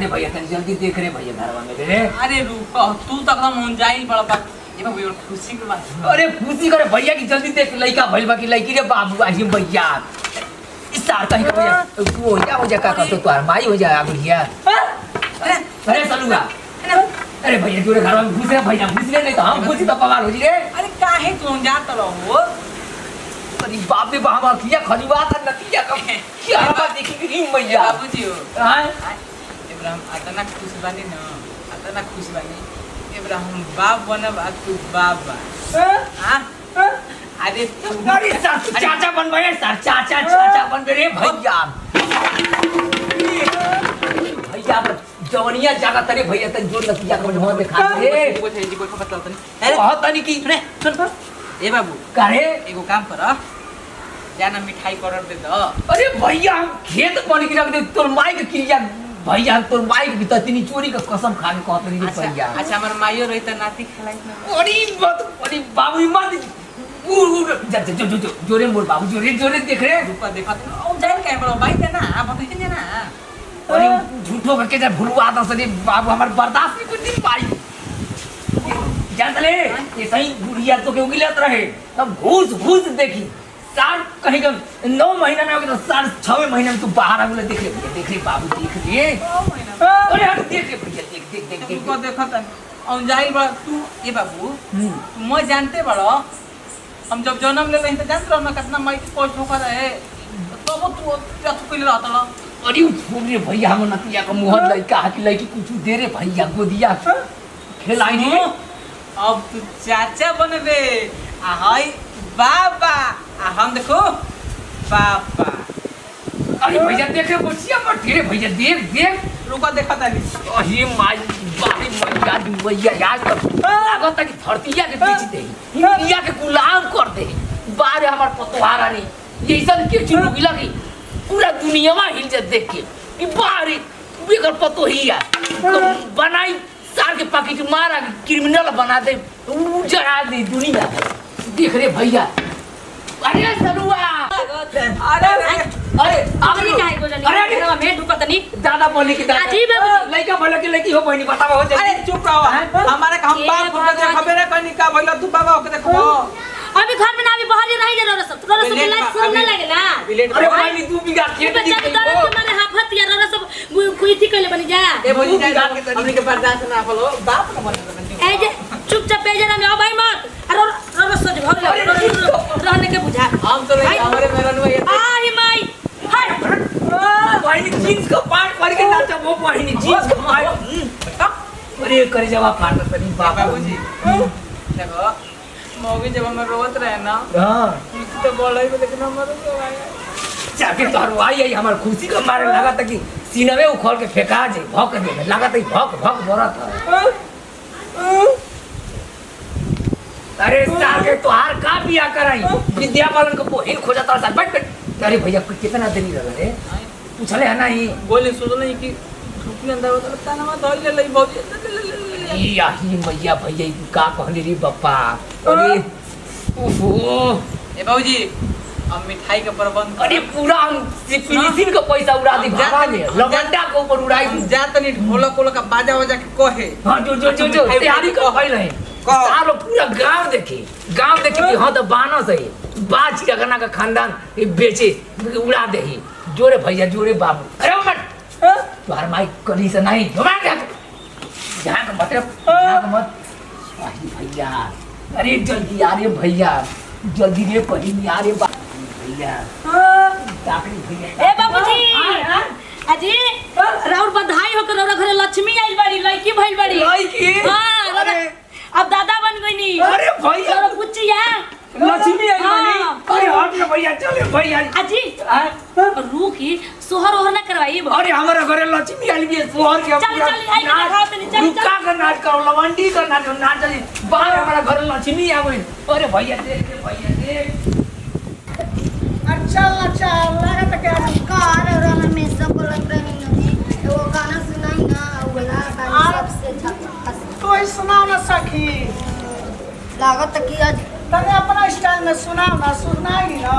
अरे भैया तनी जल्दी देख रे भैया घरवा में रे। अरे रुक तू तक ना मन जाई बड़ा बात ये भैया खुशी के बात। अरे खुशी करे भैया की जल्दी देख लइका भइल बा की लइकी रे बाबू आज भैया इस सार कहीं का भैया तू हो जा का तो तोर माई हो जा भैया। अरे सलूगा अरे भैया जोरे घरवा में घुस रे भैया घुस रे नहीं तो हम घुसी तो पवार हो जी रे। अरे काहे तू जात रहो अरे बाप रे बाप किया खरीवा था नतिया का क्या बात देखी री भैया बाबूजी हो हां इब्राहिम अतना खुश बानी ना अतना खुश बानी इब्राहिम बाप बनब आ तू बाप बा हां अरे तू अरे सर चाचा बन गए सर चाचा बन गए रे भैया भैया जवनिया जागा तरे भैया तन जोर नतिया को मुंह दिखा दे कोई पता नहीं अरे बहुत तनी की सुन ए बाबू करे एगो काम कर जाना मिठाई ऑर्डर दे दो। अरे भैया खेत पानी की रख दे तोर माई के क्रिया भैया तोर माई के भीतर तीनी चोरी का कसम खा के कहत रही भैया। अच्छा हमर माईयो रही त नाती खलाई ना। अरे बाबू मत जो जोरे मोर बाबू जोरे देख रे रुपा देखा ओ जान के बड़ो भाई ना आप बताइए ना। अरे झूठो करके जा भुलवा दस रे बाबू हमार बर्दाश्त नहीं करती पाई जानले ये सही बुढ़िया तो के उगिलत रहे हम घूस देखी साल कहीं का 9 महीना में हो गया तो साल 6वें महीने में तू बाहर आ बोले देख रे बाबू देख लिए 9 महीना अरे हम देख भैया देख तू को देखत औ जाई बड़ा तू ए बाबू तू मैं जानते बड़ो हम जब जन्म ले रही त जानत रहो ना कितना माई पोस्ट होकर रहे तो वो तू क्या तू कइले रहत ना। अरे छोड़ रे भैया हम नतिया का मुंह लइका हाकी लइकी कुछ दे रे भैया गोदिया खिलाई रे अब तू चाचा बनबे आ हाय बाबा आ हम देखो पापा। अरे भैया देख रे बचिया पर ढेरे भैया देख रुका देखा ताली अरे माई बारी मैया याद कर लागत है कि धरतिया के बेच दे इंडिया के गुलाम कर दे बारे हमार पतवारा नहीं ये सब के चुनु की लगी पूरा दुनिया में हिल जा देख के ई बारी बेगर पतो ही है बनाई सार के पैकेट मारा क्रिमिनल बना दे जरा दे दुनिया देख रे भैया। अरे सरुआ अरे अबनी काहे बोलनी अरे घरवा में ढुकत नहीं दादा बोले कि दादा अजीब है लइका बोले कि लइकी हो बहनी बतावा हो अरे चुप रहो हमारे का हम बाप को देखबे रे कनी का भइला तू बाबा के देखबो अभी घर में ना अभी बाहर नहीं जा रहा सब तोरा सब लाइट सुन ना लगेला अरे बहनी तू बिगाड़ खेत बच्चा के दर्द तुम्हारे हाफत या रहा सब कोई थी कहले बनी जा ए बोली जा हमनी के बर्दाश्त ना होलो बाप को बन ए जे चुपचाप पे जरा में आओ भाई मत अरे रहा सज भर रहने के बुझा हम तो नहीं हमारे मेरन में आई माई हाय बहनी जींस का पार्ट फाड़ के नाचा वो बहनी जींस का पार्ट अरे करे जवाब फाड़ तनी बाबूजी देखो मौगी जब हम रोत रहे ना हां तो बोलै में लेकिन हमर तो आया जाके तोर आई आई हमार खुशी का मारे लगा था कि सीनवे उखड़ के फेंका जे भौक दे लगा था भौक भरत अरे सागे तोहार का बिया कराई विद्या बालन को बहिन खोजता था बट अरे भैया कितना देनी लगा रे पूछले है ना ही बोले सुन नहीं कि छुपी अंदर होता ताना धोल ले बहुत या ही मैया भैया का कहली रे बप्पा अरे ओहो ए बाबूजी अब मिठाई के प्रबंध अरे पूरा हम फिनिशिंग का पैसा उड़ा दी भागा में लवंडा के ऊपर उड़ाई जा तनी ढोलक का बाजा बजा के कहे हां जो तैयारी कर भइल है सालो पूरा गांव देखे कि हां तो बानस है बाज जगना का खानदान ये बेचे उड़ा दे जोरे भैया जोरे बाबू अरे मत तुम्हार माई कली से नहीं घुमा दे यहाँ का मत भैया अरे जल्दी आ रे भैया जल्दी रे पहली आ रे भैया ताकरी भैया ए बाबूजी अजी राउर बधाई हो के रौरा घरे लक्ष्मी आई बड़ी लड़की भइल बड़ी लड़की हां अरे अब दादा बन गईनी अरे भैया तोरा पुछिया लक्ष्मी आई बनी अरे हट रे भैया चले भैया अजी रूखी सोहर ओहर ना करवाई अरे हमारे घरे लक्ष्मी आई भी सोहर के चल आई दिखाओ तनी चल रुका कर नाच करो लवंडी कर नाच चली बाहर हमारा घर लक्ष्मी आ गई अरे भैया देख अच्छा लगा तो क्या कार और में सब बोलत रही वो गाना सुनाई ना वाला सबसे अच्छा कोई सुनाओ ना सखी लागत कि आज तने अपना स्टाइल में सुनाओ ना सुनाएगी ना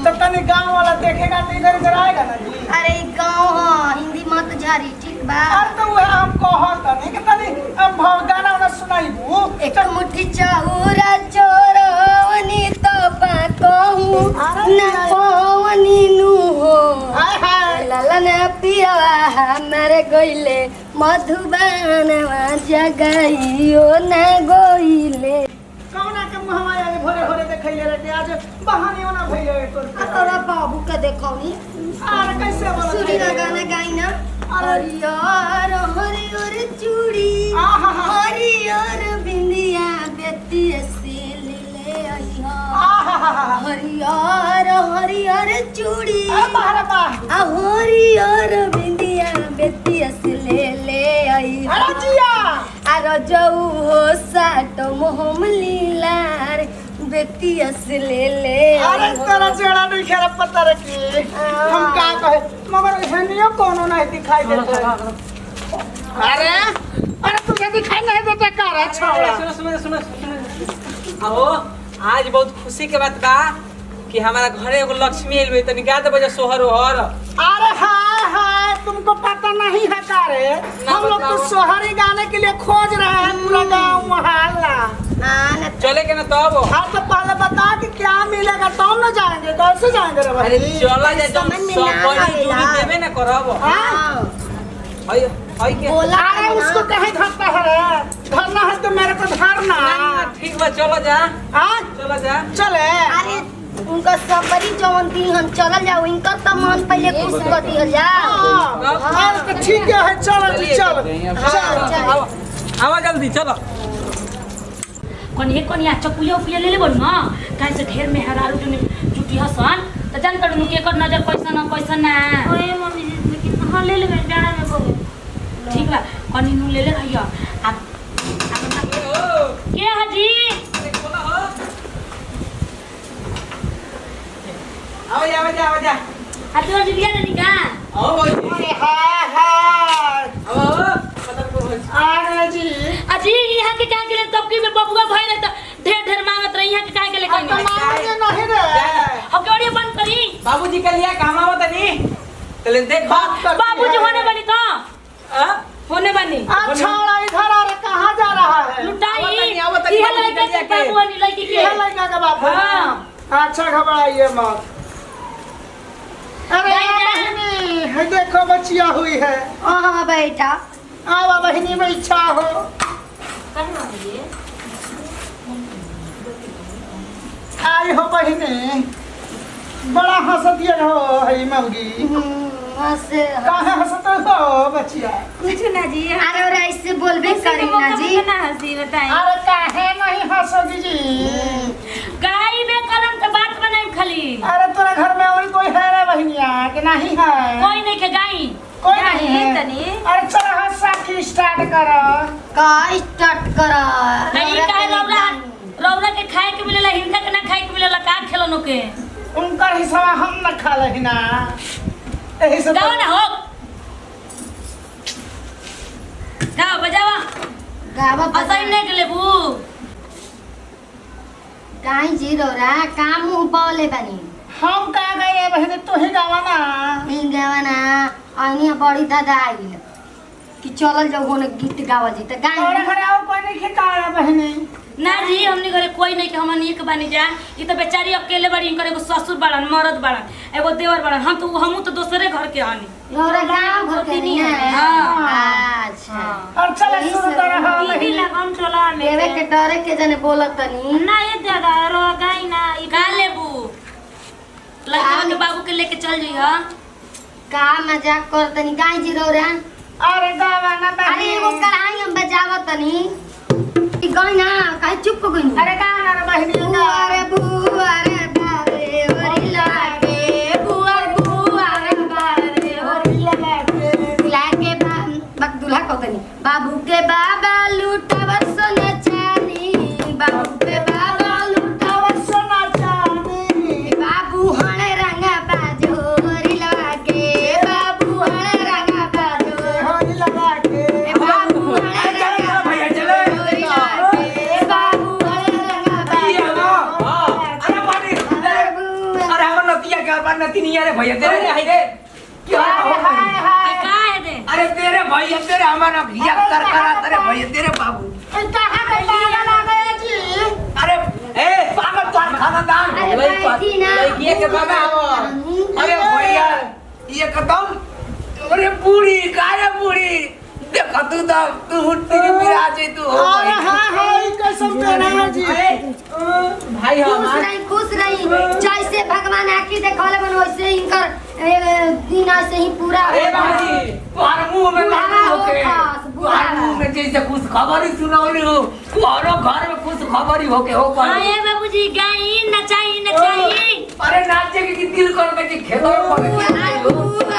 तो तने गांव वाला देखेगा तो इधर आएगा ना जी। अरे गाँव हाँ हिंदी मत झारी ठीक बा अरे तो वो हम कहत नहीं कि तनी अब गाना वाला सुनाइबू एक मुट्ठी चाउरा चोरवनी तो पाकहूँ न पवनी नु हो हाय हाय ललन पियवा हमर गइले मधुबनवा जगइयो न गइले कौना के मुहवा आए भोरे भोरे देखैले रे आज बहाने ना भइले तोर तोरा बाबू के देखौनी अरे कैसे बोलत सुरी ना गाना गाइना हरियर हरियर चूड़ी आहा। हरियर बिंदिया बेटी से ले आइहा आहा हरियर हरियर चूड़ी बाहर बाह आ हरियर बिंदिया बेटी से ले आइहा अरे जिया आरो जाऊ हो साट मोहम लीलार बेटी से ले अरे तेरा चेहरा नहीं खेरा पता रखी हम का कहे मगर हनियो कोनो नहीं दिखाई देता अरे अरे तुझे दिखाई नहीं देता का रे छोड़ा सुनो आओ आज बहुत खुशी के बात बा कि हमारा घरे एगो लक्ष्मी आइल बे तनी गा दे बजा सोहर ओहर अरे हाय हाय तुमको पता नहीं है का रे हम लोग तो सोहरी गाने के लिए खोज रहे हैं पूरा गाँव मोहल्ला चले के ना तब हाँ तो पहले बता कि क्या मिलेगा तब ना जाएंगे कैसे जाएंगे रे अरे भाई चला जा जब समझ में सब ना बड़ी आवेला। दूरी देबे ना करब हाँ? हई हई के बोला अरे उसको कहे धरता है रे धरना है तो मेरे को धरना ना, ठीक बा चलो जा हाँ चलो जा चले अरे उनका सबरी जवन दी हम चलल जाओ इनकर त मन पहले खुश कर दिहल जा हाँ तो ठीक है चलो जी चल आओ आवा जल्दी चलो कनिया चकुलिया उपिया ले लेबो न काहे से ढेर में हरारू जने जुटी हसन त जान तड़ के कर नजर पैसा ना ओए मम्मी जी लेकिन हां ले लेबे डाड़ा में को ठीक बा कनी नु ले ले भैया आप के हाजी आवा जा हाजी और दिया नहीं का आओ भाई अरे हाय हाय आओ पता को अरे जी अजी यहाँ के का के तब की में बबुआ भइल त ढेर मांगत रही यहाँ के का के ले अब तो मांगे नहीं रे हम केवड़ी बंद करी बाबूजी के लिया काम आवत नहीं चले देख बात करती बाबूजी है। होने बनी तो हां होने बनी अच्छा इधर आ रे कहाँ जा रहा है लुटाई आवत नहीं, इहे बाबूजी लड़का के के बाबू वाली लड़की ये के लड़का का बाप है हाँ। अच्छा घबराइए मत अरे नहीं, बहनी है देखो बचिया हुई है हां बेटा आवा बहनी में इच्छा हो आई हो बहनी बड़ा हंसती हो है मौगी हंसे काहे हंसते हो बचिया कुछ ना जी अरे और ऐसे बोलबे करी ना जी ना हंसी बताई अरे काहे नहीं हंसोगी जी गाई में करम के बात बनाई खाली अरे तोरा घर में और कोई है रे बहनिया कि नहीं है कोई नहीं के गाई कोई नहीं है तनी अरे चलो हंसा की स्टार्ट करो का स्टार्ट कर नहीं का रौला के खाए के मिलेला हिंका के ना खाए के मिलेला का खेलनो के उनका हिस्सा हम न खा ले ना यही से गाओ ना हो गाओ बजावा गावा असई नहीं के लेबू काई जी रोरा काम उपावले बनी हम का गए बहन तू ही गावा ना मिल गया ना आनी बड़ी दादा आई कि चलल जाओ होने गीत गावल जी त और गाई घर आओ कोई नहीं खिकाया बहनी ना जी हमनी घरे कोई नहीं के हमन एक बानी जा ई तो बेचारी अकेले बड़ी इनकर एगो ससुर बड़न मरद बड़न एगो देवर बड़न हम तो दूसरे घर के हनी रोरा गांव घर के नहीं है हाँ। अच्छा और चलो शुरू करो हम ई भी लगन चला में देवे के डरे के जने बोलत तनी ना ये दादा रो गाई ना ई का लेबू लड़का के बाबू के लेके चल जइहा का मजाक कर तनी गाई जी रोरा अरे गावा ना अरे बहनी एगो कढ़ाई हम बजावत तनी ई गाई ना काहे चुप हो गई अरे गावा ना बहनी बुआ रे बाबे होरी लागे बुआ रे बाबे होरी लागे बक दूल्हा को तनी बाबू के बाबा लूटावत सोना चांदी बाबू के बाबा लूटावत सोना चांदी बाबू हणे रंगा बाजो होरी लागे बाबू हणे रंगा बाजो होली लगा के बाबू हणे रंगा भैया चले होरी लागे बाबू हणे रंगा बाजो अरे पानी अरे हमर नतिया के अपन नती नहीं अरे भैया तेरे आई रे क्या हाय हाय हाय का है दे अरे तेरे भैया तेरे हमारा घिया करकरा तेरे भैया तेरे बाबू कहाँ पे पागल आ गए जी? अरे ए पागल तो खानदान अरे बैठी ना। लड़किए के बाबा आवो। अरे भैया ये कदम अरे बूढ़ी काय बूढ़ी देखा तू हुट्टी की मिराजी तू हो अरे गई। हाँ हाँ ये कैसे कहना है जी भाई हम खुश रही जैसे भगवान आके देखौले बन वैसे इनकर दिन से ही पूरा अरे बाबूजी तुम्हारे मुंह में बुढ़ा लाठी हो होके खास, बुढ़ा। तुम्हारे मुंह में जैसे कुछ खबर ही सुनावली हो तुम्हारो घर में कुछ खबर ही होके हो हाँ पाई ये बाबूजी गाई नचाई अरे नाचे की दिल कर के जी खेतो में पड़े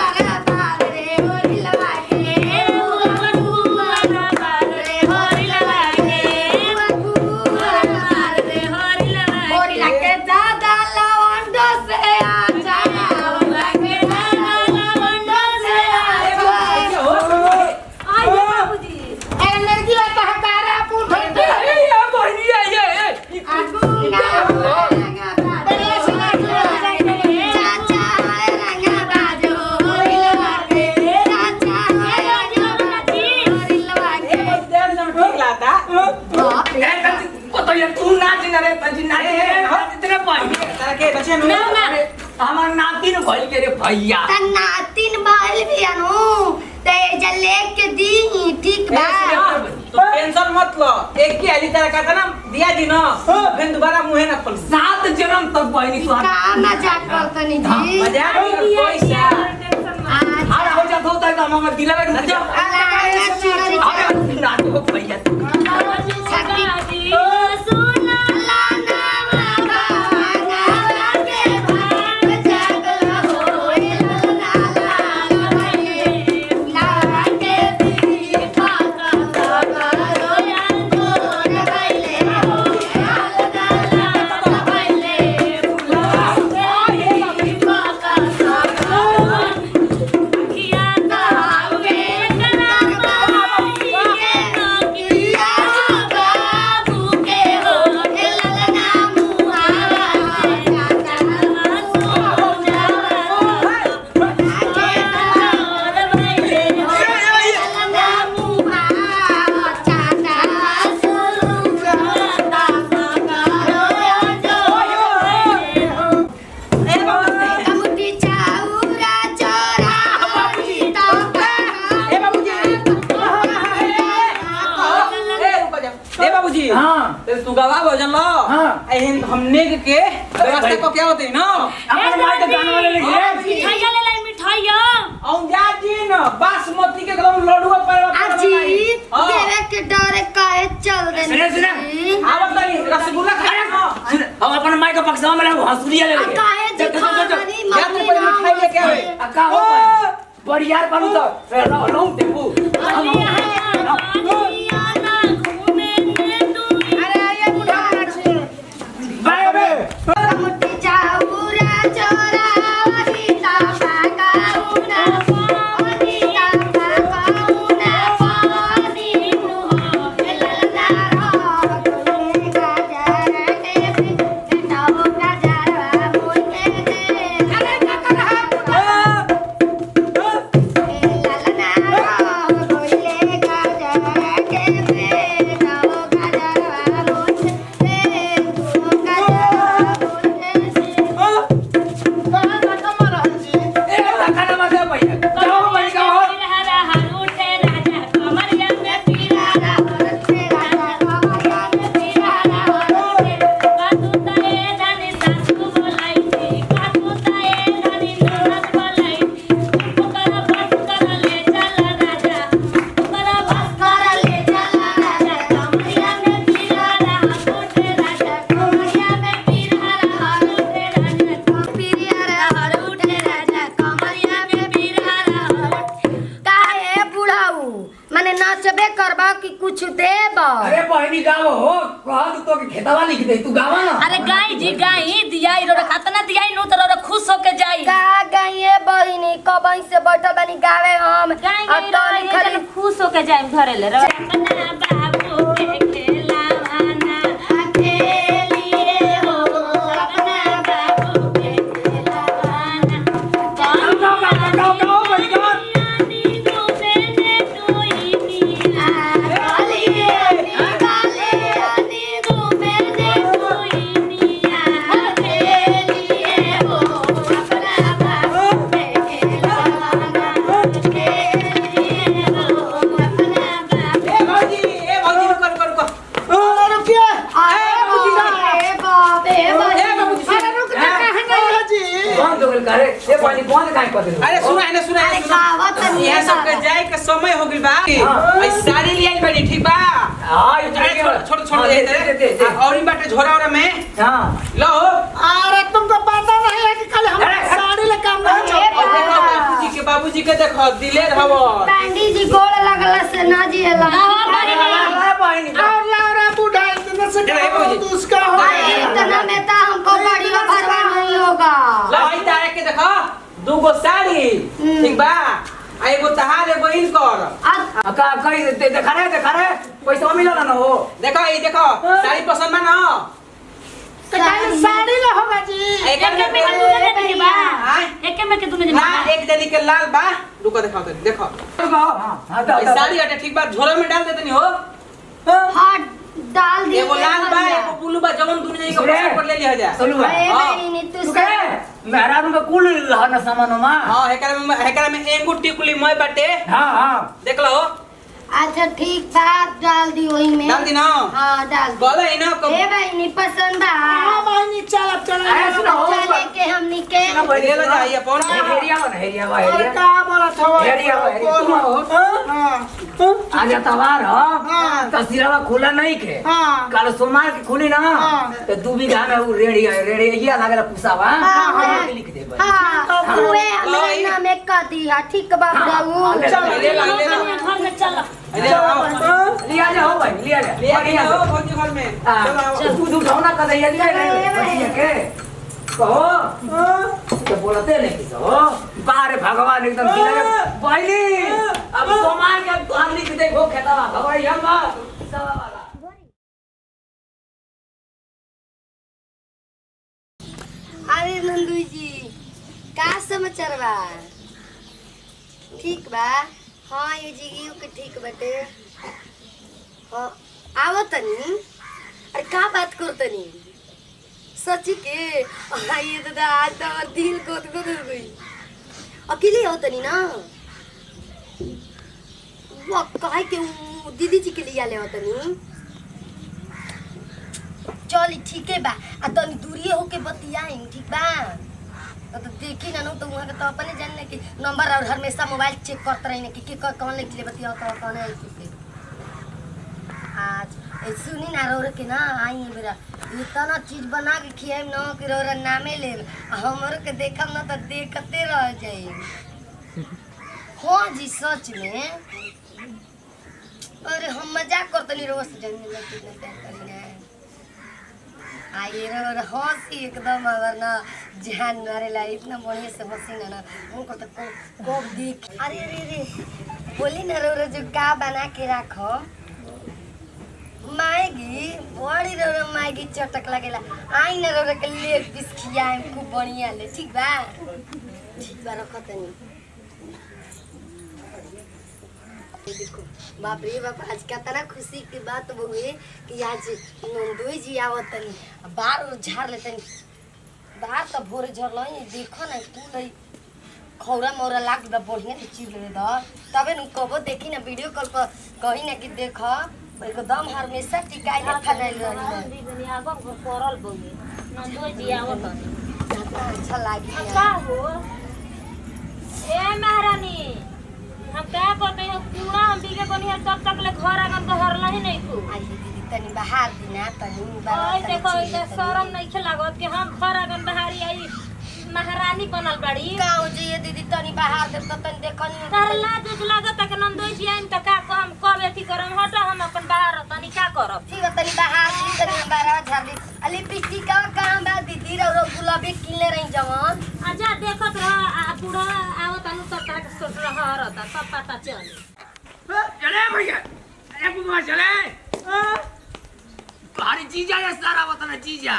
हमार नातिन भइल के रे भैया नातिन भइल भी अनु ते जले के दी ठीक बा तो टेंशन मत लो एक की आली तरह का ना दिया दी ना फिर दोबारा मुंह ना खोल 7 जन्म तक बहनी तू का मजाक करतनी जी मजाक नहीं पैसा अरे हो जा होता है तो हम दिलवे रुक जा अरे नाती हो भैया तू गवा भजन लो एहन हमने के व्यवस्था को क्या होते ना अपन माई के गाना वाले लगे मिठाइया ले लाई मिठाइया औ जा जी न बासमती के गम लड्डू पर अजी देवे के डरे काहे चल रे सुने सुने आवत नहीं रसगुल्ला खाए ना हम अपन माई का पक्ष में हंसुरिया ले लगे काहे जी खानी या तो कोई मिठाई लेके आवे अक्का हो बढ़िया बनू तो रहूं देखू अरे बहनी गावो हो कह तो के खेतवा लिख दे तू गावा ना अरे गाय जी गाय दियाई रो खतना दियाई नो तो खुश होके जाई का गाये बहिनी कबई से बैठल बानी गावे हम गाय गाय खाली खुश होके जाई घरे ले रो अपना बाबू के खेलावाना अकेलिए हो अपना बाबू के खेलावाना गाओ गाओ भाई गाओ नी नो से ने तू आई साड़ी ले आई बड़ी ठीक बा हां ये छोड़ छोड़ दे और इन बाटे झोरा और में हां लो अरे तुमको पता नहीं है कि कल हम साड़ी ले काम नहीं चलता बाबूजी के देखो दिलेर हवो पंडित जी गोड़ लगला से ना जिएला और लारा बूढ़ा इतने से तो उसका हो इतना में तो हमको गाड़ी का भरवा नहीं होगा लो आई तारे के देखो दूगो साड़ी ठीक बा आ एगो तहार एगो इनकर का कई देखा रे पैसा मिलला ना हो देखो ये देखो साड़ी पसंद बा ना तो साड़ी ले होगा जी एक में के दूने देने के बा हां एक में के दूने देने ना एक जनी के लाल बा रुको दिखाओ तो देखो हां साड़ी अटे ठीक बा झोरा में डाल देतनी हो हां डाल दिए एगो लाल बा एगो ब्लू बा जवन दुनी जनी के पैसा पर ले लिया जा चलू अरे बहनी तू तू के मेहरा नु कुल हन सामानो मा हां हेकरा में एगो टिकुली मय बाटे हां देख लो अच्छा ठीक बात डाल दी वही में डाल दी ना हां डाल दी बोले इना ए बहनी पसंद बा हां बहनी चल अरे सुनो चले के हमनी के ले लो जाइए अपन हेरिया अरे का बोला था हेरिया हां आज तवार हो हां तो सिरवा खुला नहीं के हां कल सोमवार के खुली ना तो 2 बीघा में वो रेडिया लागला पुसावा लिख दे भाई हां हुए हमरे नाम एक का दिया ठीक बा बाबू चल ले ला घर में चल लिया जा हो भाई लिया जा ले आओ भौजी घर में चलो तू उठाओ कर दिया लिया के कहो तो बोलते नहीं किस हो बारे भगवान एकदम दिला भाईली अब सोमवार के द्वार लिख दे वो खेतवा भगवान यंगा सवा वाला अरे नंदू जी का समाचार बा ठीक बा हाँ ये जी के ठीक बटे हाँ आओ तनी अरे का बात कर तनी सच्ची के ये तो आज तो दिल को गई अकेले हो तनी ना वो कहे के दीदी जी के लिए ले हो तनी चल ठीक है बा आ तनी दूरिये होके बतियाई ठीक बा तो देखी ना तो वहां के तो अपने जान ले कि नंबर और हमेशा मोबाइल चेक करते रही कि कौन लिख ले बतिया तो कौन है आज सुनी ना रो के ना आई मेरा इतना चीज बना के खियाम ना कि रो नामे ले हमरो के देखम ना तो देखते रह जाई हां जी सच में अरे हम मजाक करतनी रोज जाने लगे ना करी ना आइए रो हंसी एकदम अगर ना जान मारे ला इतना बढ़िया से हंसी ना उनको तो को देख अरे अरे अरे बोली ना रो जो का बना के रखो मैगी बड़ी रो मैगी चटक लगेला आई ना रो के ले पीस खियाए खूब बढ़िया ले ठीक बा रखो तनी देखो बाप रे बाप आज कितना खुशी की बात हुई कि आज नंदोई जी आवत तनी बाहर झाड़ लेतनी बाहर तो भोरे झरल देखो ना तू खौरा मौरा लाग द बढ़िया से चीज ले द तबे न कबो देखी ना वीडियो कॉल पर कही ना कि देखो एकदम हमेशा टिकाई लेखा रही दीदी आगो करल बोले नंदोई जी आवत अच्छा लागी का हो ए महारानी हम क्या करते हैं पूरा हम बिगे बनी है तब तक ले घर आगन तो हरला ही नहीं को आई दीदी तनी बाहर दिना तनी ओए देखो इधर शरम नहीं खे लागत कि हम घर आगन बाहरी आई महारानी बनल बड़ी गाँव जी ये दीदी तनी बाहर दे तो तनी देखनी तार लाज लागत कि नंदोई जी आइन त का हम कब एथी करम हट हम अपन बाहर तनी का करब ठीक है तनी बाहर दी तनी बाहर झाड़ी अली पिटी का काम बा दीदी रो गुलाबी किले रही जवान आजा देखत रह आ बूढ़ा आवत अनु तक का सोच रहा रहता सब पता चल चले भैया अरे बुआ चले भारी जीजा या सारा वतन जीजा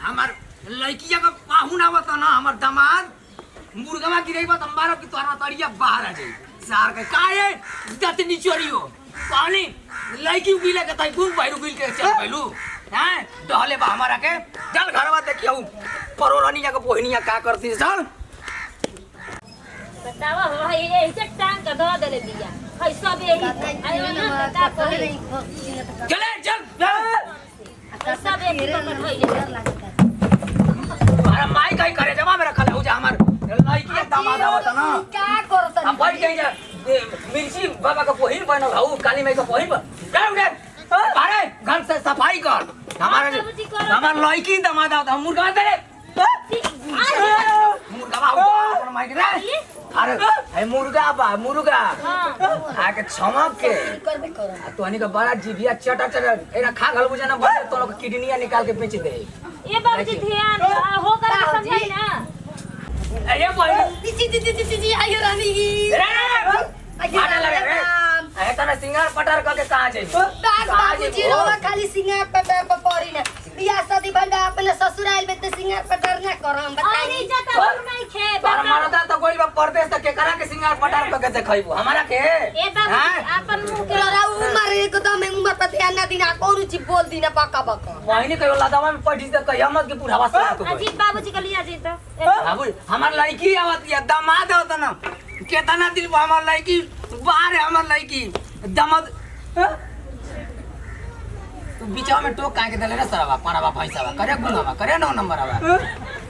हमार लड़किया का पाहुन आवत ना हमार दामाद मुर्गवा गिरई बत हमारा की तोरा तड़िया बाहर आ जाई सार के काहे दत निचोरियो पानी लड़की उगिले के तई गुल बैरु गुल के चल बैलू हैं डहले बा हमारा के चल घरवा देखियो परोरनिया के बहनिया का करती चल बतावा भाई यही से टांग के ध देले बिया है सब यही आयो ना का करे चले चल सब एक कर होई हमारा माई कहीं करे जमा मेरा कल हो जा हमार लड़की के दामाद आवत ना का करत अब बैठ गई जा मिर्ची बाबा का बहिन बनल हऊ काली माई का बहिन क्या उठे अरे घर से सफाई कर हमार लड़की दमाद आवत हम मुर्गा दे मुर्गा बाबू माई रे अरे है मुर्गा आके छमक के करबे करो तोहनी का बड़ा जीभिया चटा चटा एना खा घल बुझा ना बड़े तो लोग किडनिया निकाल के बेच दे ये बाबूजी ध्यान हो कर समझाई ना अरे बहिन जी आयो रानी माना लगे रे है तना सिंगार पटार करके कहां जाई बाबूजी रोवा खाली सिंगार पटार पर पड़ी ना बियाह शादी भंडा अपने ससुराल में तो सिंगार पटार ना करम बताई अरे जाता नहीं खे पर मरदा तो कोई परदेश तक के करा के सिंगार पटार करके देखैबो हमरा के ए बाबूजी अपन मुंह के तोरा उमर एकदम उमर पर ध्यान ना दिना कोन चीज बोल दिना बका बका बहिनी कहियो लादावा में पढ़ी से कहिया मत के बुढ़ावा से तो अजीत बाबूजी के लिया जी तो बाबू हमार लड़की आवत या दामाद होत ना केतना दिन हमार लड़की बाहर है हमार लड़की दामाद तू बीचवा में टोक काहे के देले रे सरवा पारावा भैंसावा करे गुनावा करे 9 नंबर आवा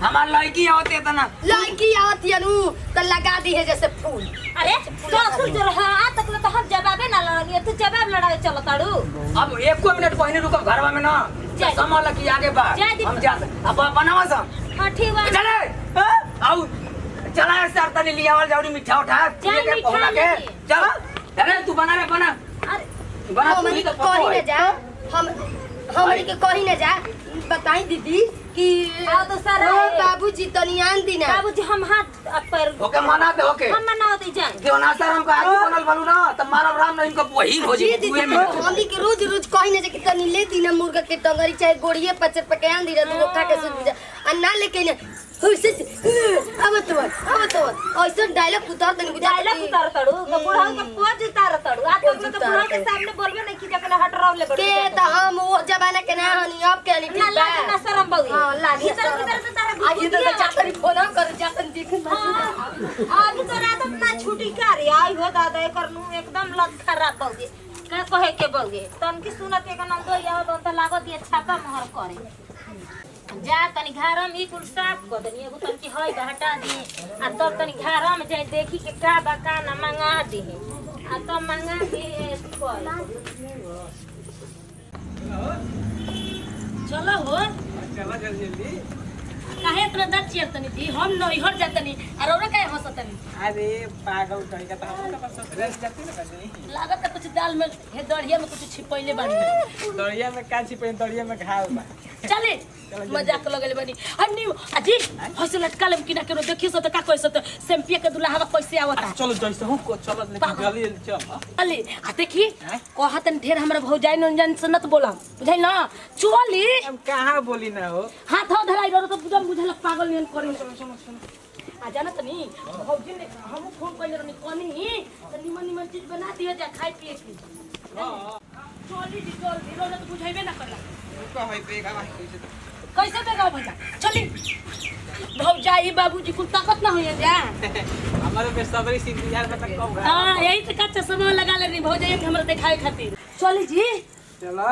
हमार लड़की होते तना लड़की आवत यनु तो लगा दी है जैसे फूल अरे ससुर जो हां तक तो हम जवाबे ना लड़नी तू जवाब लड़ावे चलो ताड़ू अब 1 मिनट पहले रुको घरवा में ना समझ कि आगे बा हम जा अब बनावा सब हां ठीक बा चले आउ चला सर तनी लियावल जाउरी मिठा उठा चल के मिठा पहुना के लेके। चल अरे तू बना रे बना अरे बना तू हमनी ही के तो कही पको न जा हमनी के कही न जा बताई दीदी कि आओ तो सर ओ बाबूजी तनी आन दिना बाबूजी हम हाथ पर ओके मना दे ओके हम मना होती जाए देवना सर हमको आगे बनल बनू ना त मानव राम नहीं इनको वही हो जी दीदी दुए में हमनी के रोज रोज कही न जा कि तनी ले दिना मुर्गा के टंगरी चाहे गोड़िए पचर पे के आन दिना तू खा के सुन जा आ ना लेके न हुसे अब तो ऐसा डायलॉग उतार देनी बुझा डायलॉग उतार तड़ू तो बुढ़ा के पोज उतार तड़ू आ तो बुढ़ा के सामने बोलबे नहीं कि जकने हट रहा ले बड़े के त हम वो जमाना के ना हनी अब के नहीं ना लागे ना शरम बहु हां लागी भीतर भीतर से तारा आज तो चाकरी फोन कर जातन देख आज तो रात अपना छुट्टी कर आई हो दादा करनु एकदम लत खराब बहु का कहे के बहु तन की सुनत के नाम दो या तो लागत ये छापा मोहर करे जा तनी घरम ई कुल साफ कर दनी एगो तन की हई हटा दी आ तब तनी घरम जाई देखी के का बा का ना मंगा दी आ तब मंगा के चलो हो चला जल्दी काहे इतना दत चियर तनी दी हम नैहर जातनी और औरा काहे हंसतनी अरे पागल कहीं का तो हम का ससुराल जाती ना कहीं लागत है कुछ दाल में हे दड़िया में कुछ छिपैले बानी दरिया में का छिपे दरिया में घाव बा चले मजाक लगले बानी अन्नी अजी हंस लटका लेम किना केनो देखियो त का कहसत सेम्पिया के दुल्हा कैसे आवता चलो जैसे हूं को चलो लेकिन जल्दी जल्दी चल अले आ देखी कहतन ढेर हमरा भौजाई नंजन से नत बोला बुझाई ना चोली हम कहां बोली ना हो हाथ हो धराई रो तो बुझम बुझल पागल नियन करी आ जाना तनी भौजी ने हम फोन कइले रहनी कनी त निमन निमन चीज बना दियो जा खाई पिए की हां चोली जी चोली रो तो बुझाइबे ना करला का होई बेगा भाई कैसे बेगा भैया चली भौजाई बाबूजी को ताकत ना होइए जा हमारे बेसब्री सिंधियार में तक कब हां यही तो कच्चा समय लगा लेनी भौजाई के हमरा दिखाए खातिर चली जी चलो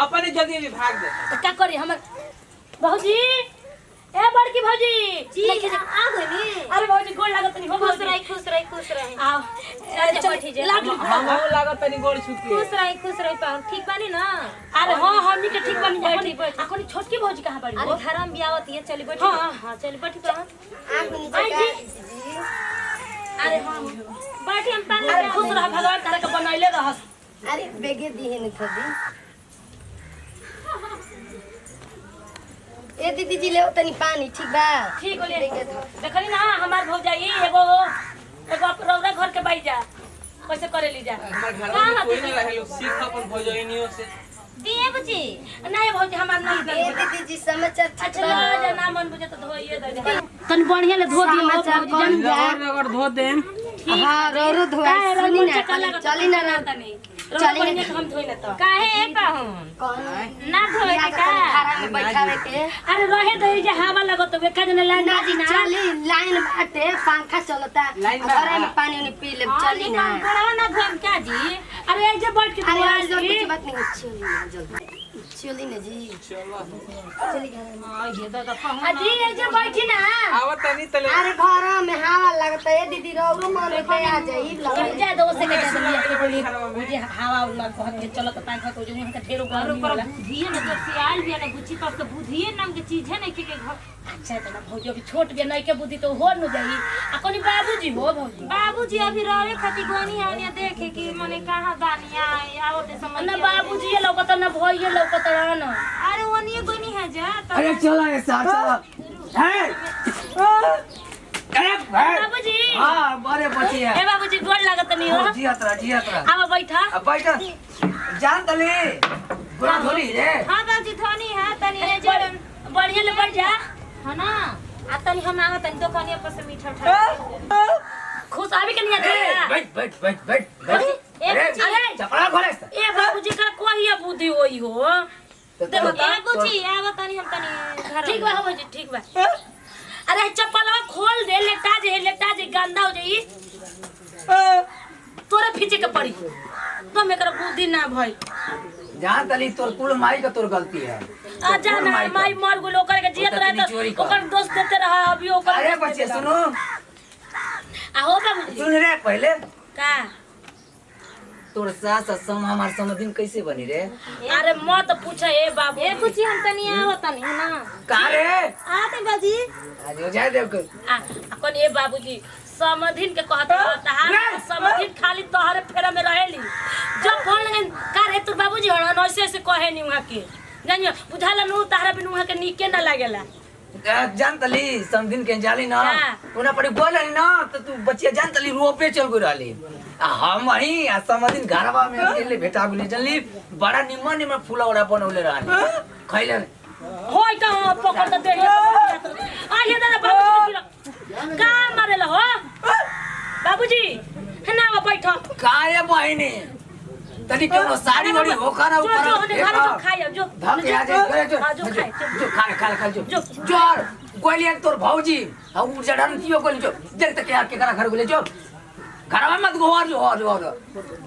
अपने जल्दी जल्दी भाग दे तो क्या करी हमर भौजी ए बड़की भौजी जी आ गनी अरे भौजी गोल लागत नहीं हो खुश रही आओ अरे बैठी जे लाग हम लागत तनी गोड़ छुके खुश रही पाऊ ठीक बानी ना अरे हां हमनी के ठीक बानी बैठी अखनी छोटकी भौजी कहां बाड़ी अरे घर में बियावत है चली बैठी हां चली बैठी तो आंख नीचे अरे हां बैठी हम पानी अरे खुश रह भगवान तारा के बनैले रहस अरे बेगे दी है न खदी ए दीदी जी ले तनी पानी ठीक बा ठीक बोले देखली ना हमार भौजाई एगो रौरा घर के बाई जा कैसे करे ली जा हमार घर में कोई नहीं रहे लोग सीख अपन भोजनियों से दिए बुची नहीं भौजी हमार नहीं ए दीदी जी समाचार ठीक अच्छा बा ला ना मन बुझे तो धोइए दे तन बढ़िया ले धो दियो समाचार कौन जा अगर धो देम हां रोरो धोआ सुनी ना चली ना ना चली ना हम धोइ ना तो काहे ए पाहुन कौन ना धोए या का खाना में बैठावे के अरे रहे दे जे हवा लगत बे का जने लाइन ना जी ना चली लाइन बाटे पंखा चलता लाइन घरे में पानी उनी पी ले चली ना ना धोम क्या जी अरे ए जे बैठ के अरे धोआ आज ली। कुछ बात नहीं चली ना जल्दी चली ना जी चलो ये दादा कहूं अजी ये जो बैठी ना आवत तनी तले अरे घर में हवा लगता है दीदी रोरो मन पे आ जाई कर जा दो से के जा के बोली मुझे हवा लग कहत के चलो तो पांखा तो जो मुंह के ढेरो घर पर बुधिए न जब से आइल बिया न गुची पास तो बुधिए नाम के चीज है नहीं के घर अच्छा तो ना भौजी भी छोट बिया नहीं के बुद्धि तो हो न जाई आ कोनी बाबूजी हो भौजी बाबूजी अभी रहे खाती गोनी आनिया देखे कि मने कहां दानिया आवते समझ न बाबूजी लौकत न भइए लौकत न अरे ओनिए गोनी है जा तो अरे चला ये साथ चला है अरे बाबूजी हां बड़े बच्चे ए हैं बाबूजी गोड़ लागत नहीं हो जियात्रा आवा बैठा अब बैठ जान तली गोरा धोली रे हां बाबूजी थोनी है तनी है जे बढ़िया ले बैठ जा है ना आ तनी हम आवत तनी दुकानिया पर से मीठा उठा खुश आवे के नहीं आता बैठ अरे चपड़ा खोले ए बाबूजी का कोई बुद्धि होई हो देखो तो बाबूजी आवत तनी हम तनी घर ठीक बा बाबूजी ठीक बा अरे चप्पलवा खोल दे लेटा जे गंदा हो जाई तोरे फीचे के पड़ी तो मेकर बुद्धि ना भई जान तली तोर कुल माई का तोर गलती है आ जा ना माई मर गेल ओकर के जियत रहे तो ओकर दोस्त देते रहा अभी ओकर अरे बच्चे सुनो आ हो बाबूजी सुन रे पहले का तोर सास सम हमार समधिन कैसे बनी रे अरे मत पूछ ए बाबू ए कुछ हम तनी आवत तनी है ना का रे आते बाजी आज हो जाए देव आ कौन ए बाबूजी समधिन के कहत तहार समधिन खाली तोहरे फेरा में रहेली जब फोन लगे का रे तोर बाबूजी हन ऐसे ऐसे कहे नी वहां के जानियो बुझाला नु तारा बिनु वहां के नीके ना लागेला जान तली समधिन के जाली ना हाँ। उना पड़ी बोल रही ना तो तू बच्चे जान तली रोपे चल गई रहली हम वही आ समधिन घरवा में अकेले भेटा गुली जनली बड़ा निमन फूला उड़ा बनौले रहली खैले होय त पकड़ त दे आ ये दादा बाबूजी का मारेला हो बाबूजी है ना बैठ काहे बहिनी तनी कोनो साड़ी वाड़ी होखा ना ऊपर जो जो खाइयो जो धक आ जाए जो जो खाए जो खा जो जोर गोली एक तोर भौजी हम उड़ जड़न कियो गोली जो देख तक के करा घर गोली जो घरवा मत गोर जो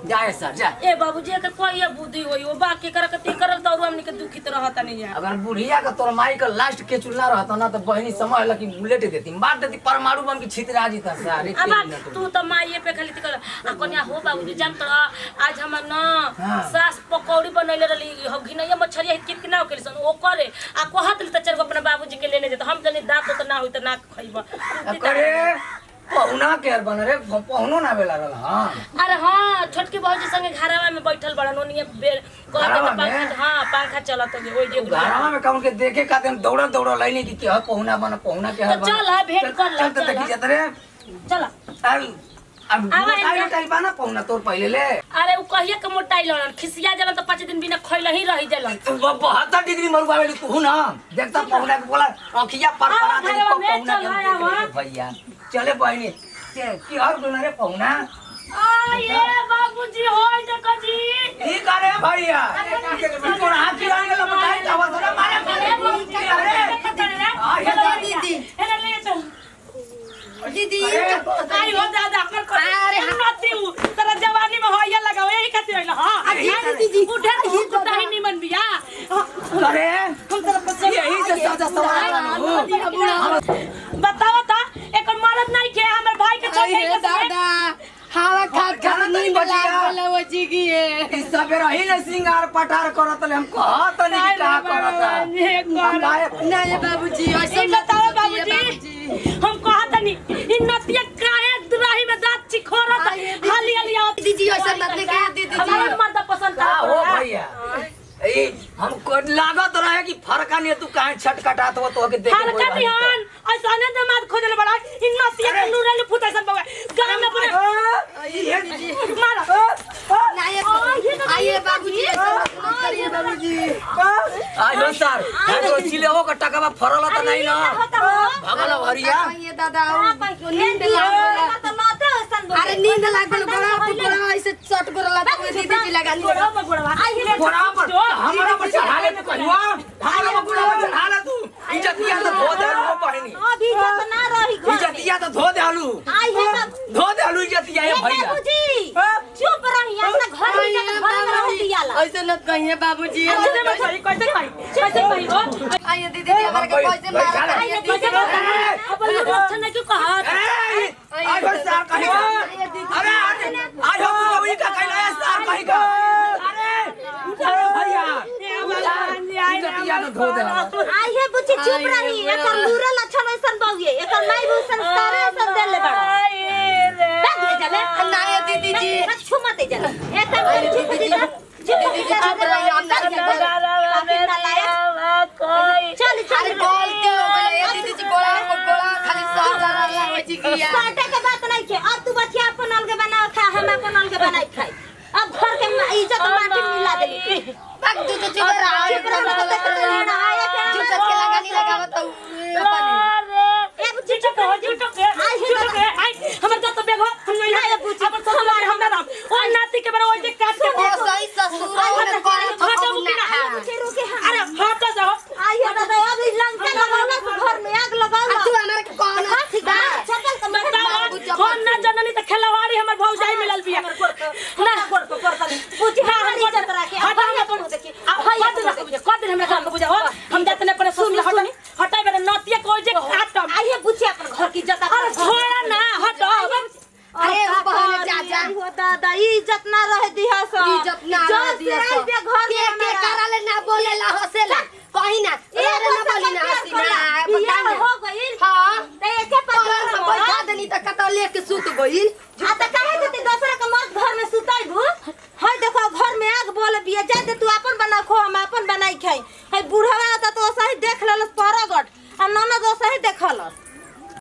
जाए सर जा ए बाबूजी के कोई बुद्धि होई ओ बाकी कर के ती करल त हमनी के दुखित रहत नहीं जा अगर बुढ़िया का तोर माई का लास्ट के चुनना रहता ना तो बहनी समझ ला कि बुलेट देती मार देती परमाणु बम की छितरा जी था सारे अब तू त माईए पे खाली कर आ कोनिया हो बाबूजी जान तर आज हम न हाँ। सास पकौड़ी बनैले रहली हो घिनैया मछरिया कितना हो केलसन ओ करे आ कहत त चार गो अपना बाबूजी के लेने जे त हम जने दांत तो ना होई त ना खइबा करे पहुना के बन रे पहुनो ना बेला रहल हां अरे हाँ छोटकी बाबूजी संगे घरवा में बैठल बड़ा नोनिया बेर घरवा कहत में? पंखा हां पंखा चलत है ओइ जे घरवा में कौन के देखे का दिन दौड़ा लाइने की के पहुना बन पहुना के तो चल है भेंट कर ले चल देखी जात रे चल अब टाइम पाना पहुना तोर पहले ले अरे उ कहिया के मोटाई लड़न खिसिया जलन तो 5 दिन बिना खइल ही रही जलन 72 डिग्री मरुआ वाली तू ना देखता पहुना के बोला अखिया पर आवा दे घरवा में पहुना चल आवा। के भैया चले बहनी की हर गुना रे पहुना आ ये बाबूजी होय देख जी ई करे भैया तोर हाथ की आने लगा बताई दवा थोड़ा मारे अरे बाबूजी अरे दीदी अरे ले चल दीदी आई हो दादा अरे नती तेरा जवानी में होया लगाओ यही खातिर होइला हां दीदी उठे तू नहीं निमन बिया अरे हम तेरा पसंद यही से साजा सवाल बताओ ता एक मरद नहीं के हमर भाई के छोटे के दादा हवा खात खाना खात नहीं नींद बचिया। लागल वो जिगी ई सबे रही न सिंगार पटार करत ले हम कहत नहीं का करत नहीं बाबूजी ऐसे ई बताओ बाबूजी हम कहत नहीं इ नतिया काहे दुराही में दांत चिखोरत हाली हाली आवत दीदी ऐसे मत ले के दीदी हमारा मर्द पसंद का हो करता भैया ए हमको लागत रहे कि फरका नहीं तू काहे छटकटात हो तो के देख हल्का ध्यान ऐसा ने दमाद खोजले बड़ा इन नतिया के नूरल फुटैसन बगा गांव में पूरे मारा आइए बाबूजी ऐसे मत करिए बाबूजी आयो सर तो चिले हो का टकवा फरला त नहीं ना भगला भरिया आइए दादा नींद लागल अरे नींद लागल बड़ा ऐसे चट करला तो दीदी जी लगा ली गोरा पर हमारा पर चढ़ा ले तू कहवा हमारा पर गोरा पर चढ़ा ले तू इज्जतिया तो धो दे हो बहनी अभी जब ना रही घर इज्जतिया तो धो दे आलू आई है धो दे आलू इज्जतिया ये भैया बाबूजी चुप रही अपना घर में जाके घर में रह दियाला ऐसे न कहिए बाबूजी कैसे मत कही कैसे कही हो आइए दीदी हमारे के कैसे मार आइए कैसे मत अपन लोग अच्छा नहीं क्यों कहा आई हो सार कहेगा अरे आज हो कोई का कहला है सार कहेगा अरे भैया इज्जतिया न धो दे आई है बुच्ची चुप रही एकर लूरा लक्षण ऐसन बहुए एकर माई बहु संस्कार ऐसन देले बड़ा बैठ ले चले नहीं दीदी जी छू मत चले एकर चुप दीदी दीदी चुप रही हम चल चल अरे गलती हो गई है दीदी जी गोला खाली सर लगा है जी किया काटे के बात नहीं के अब तू बच्चा अपन अलग बना खा हम अपन अलग बनाई खाई अब घर के इज्जत माटी में मिला देली भाग तू तो चुप रहा है चुप के लगा नहीं लगा बताओ ए बुच्ची चुप के हमर तो बेगो हम नहीं है पूछी अपन सब हमारे हमरा नाम ओ नाती के बड़ा ओजे काट के ओ सही ससुर है अरे हट जाओ आई है दादा अब लंका लगावला घर में आग लगावला तू हमारे के कौन है ठीक है चल तो बताओ हम ना जननी त खेलवाड़ी हमर भौजाई मिलल बिया ना बुच्ची हम इज्जत रखे हटा हम अपन देखी अब कद हमरा काम बुझा हो हम जातने अपन सुन हटनी हटाई बे नतिया कोई जे काटम आई है बुच्ची अपन घर की इज्जत अरे छोड़ा ना हटो अरे वो बहन जा हो दादा इज्जत ना रह दिया सो इज्जत ना रह दिया सो घर के कराले ना बोलेला हंसेला कहीं ना अरे ना बोली ना हंसी ना बिया हो गइल हां ते एके पर हम बैठा देनी त कत लेके सूत गइल आ त काहे ते दूसरा के मर्द घर में सुताइबू हाय देखो घर में आग बोले बिया जा दे तू अपन बना